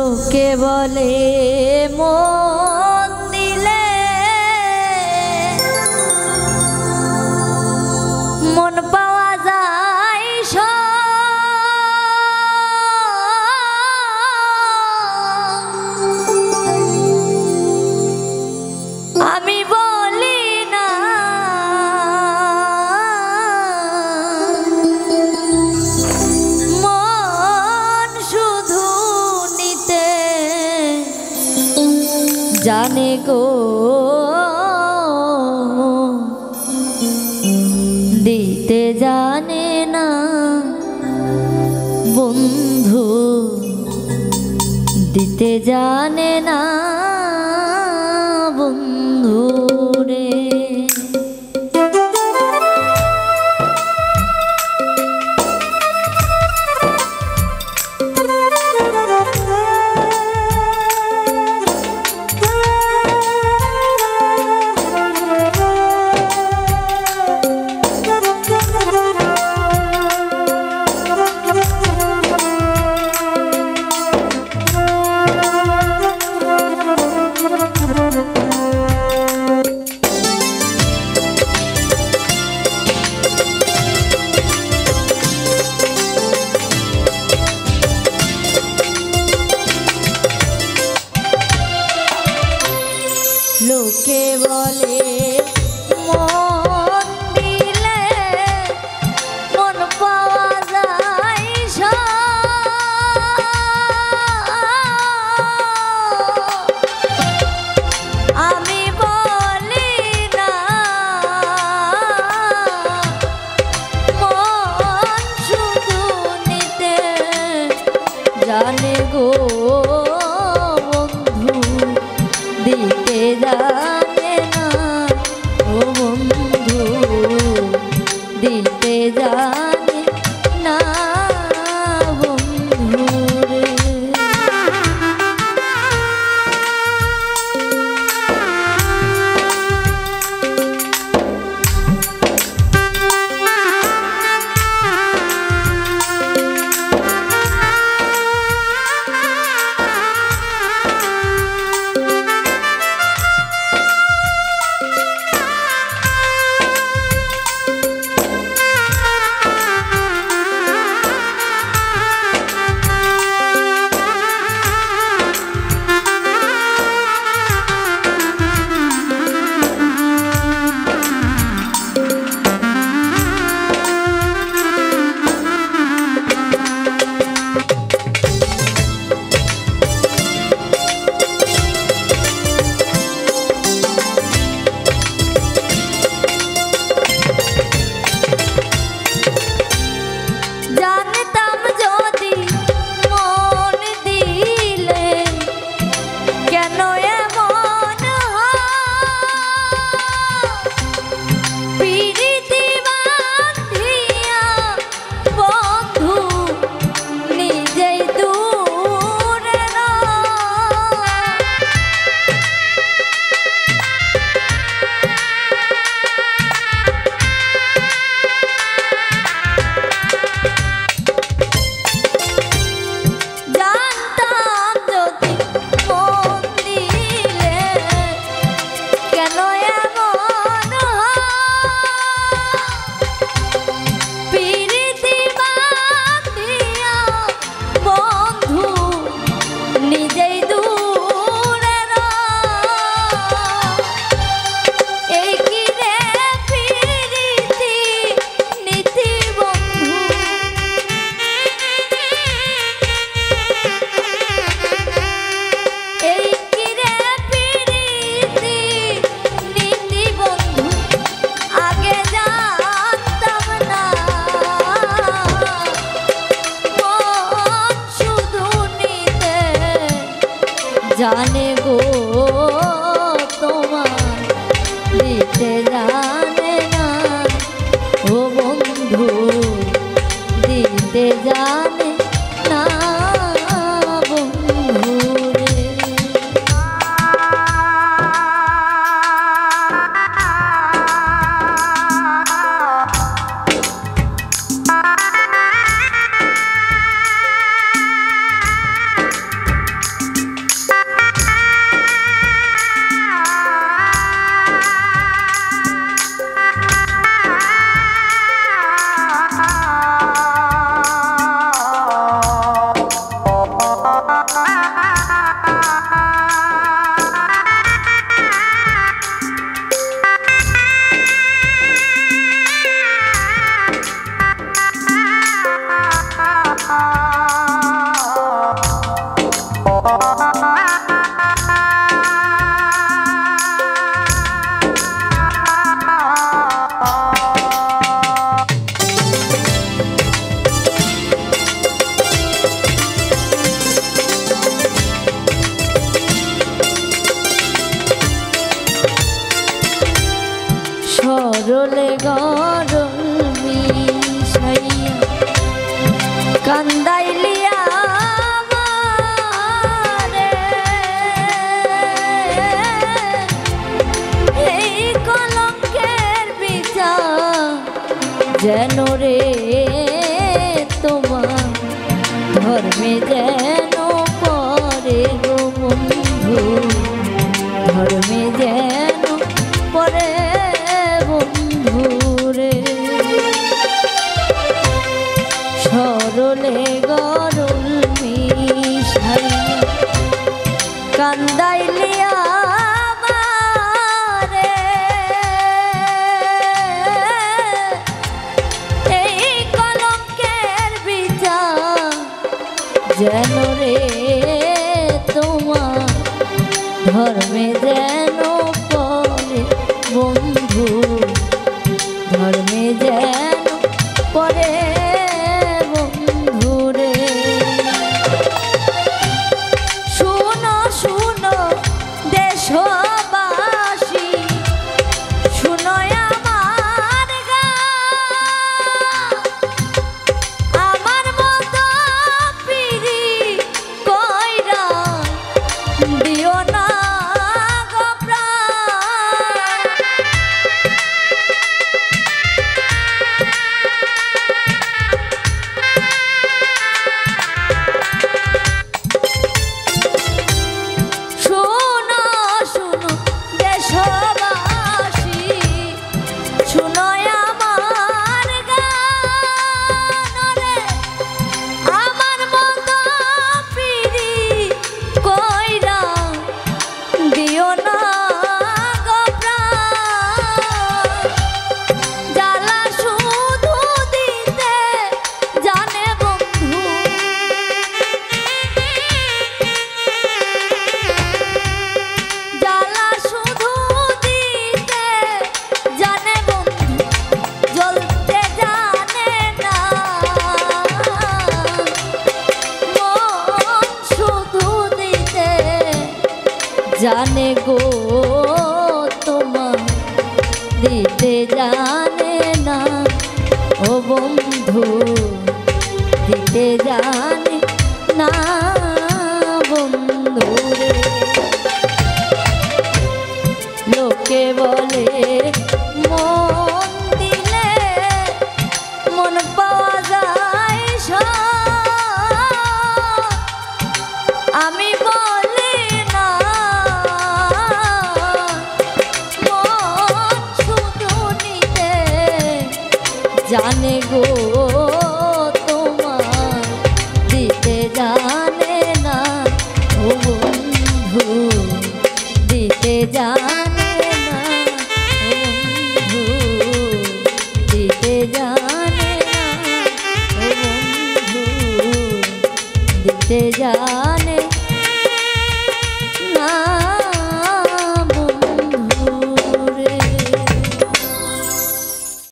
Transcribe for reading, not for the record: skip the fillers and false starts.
লোকে বলে মন দিলে মন পাওয়া যায় আমি বলি না মন শুধু নিতে জানে গো দিতে জানে না বন্ধু দিতে জানে না বন্ধু রে লোকে বলে মন দিলে মন পাওয়া যায় আমি বলি না মন শুধু নিতে জানে গো দিতে জানে না ও বন্ধু দিতে জানে না বন্ধু রে জানে গো তোমার দিতে জানে না ও বন্ধু দিতে জানে না বন্ধু রে সরলে গরল মিশাইয়া কান্দাইলিয়া আমারে, এই কলঙ্কের বিচার যেন রে তোমার ধর্মে যেন পরে গো বন্ধু, ধর্মে যেন পরে বন্ধুরে। সরলে গরল মিশাইয়া কান্দাইলিয়া আমারে, এই কলঙ্কের বিচার যেন রে তোমার ধর্মে যেন পরে বন্ধু, ধর্মে যেন পরে বন্ধুরে। শুনো শুনো দেশবাসী, শুনো আমার গান, আমার মতো পিরি কইরা দিও না গো প্রাণ। শুনো শুনো দেশবাসী, শুনো আমার গান রে, আমার মতো পিরি কইরা দিও না গো প্রাণ। জ্বালা শুধু দিতে জানে বন্ধু, জ্বালা শুধু দিতে জানে বন্ধু, জ্বলতে জানে না মন, শুধু দিতে জানে গো তোমার, দিতে জানে না ও বন্ধু, দিতে জানে না বন্ধুরে। লোকে বলে মন দিলে মন পাওয়া যায় সব, আমি বলি না মন শুধু নিতে জানে গো তোমার, দিতে জানে না ও বন্ধু, দিতে জানে না ও বন্ধু, দিতে জানে না ও বন্ধু, দিতে জানে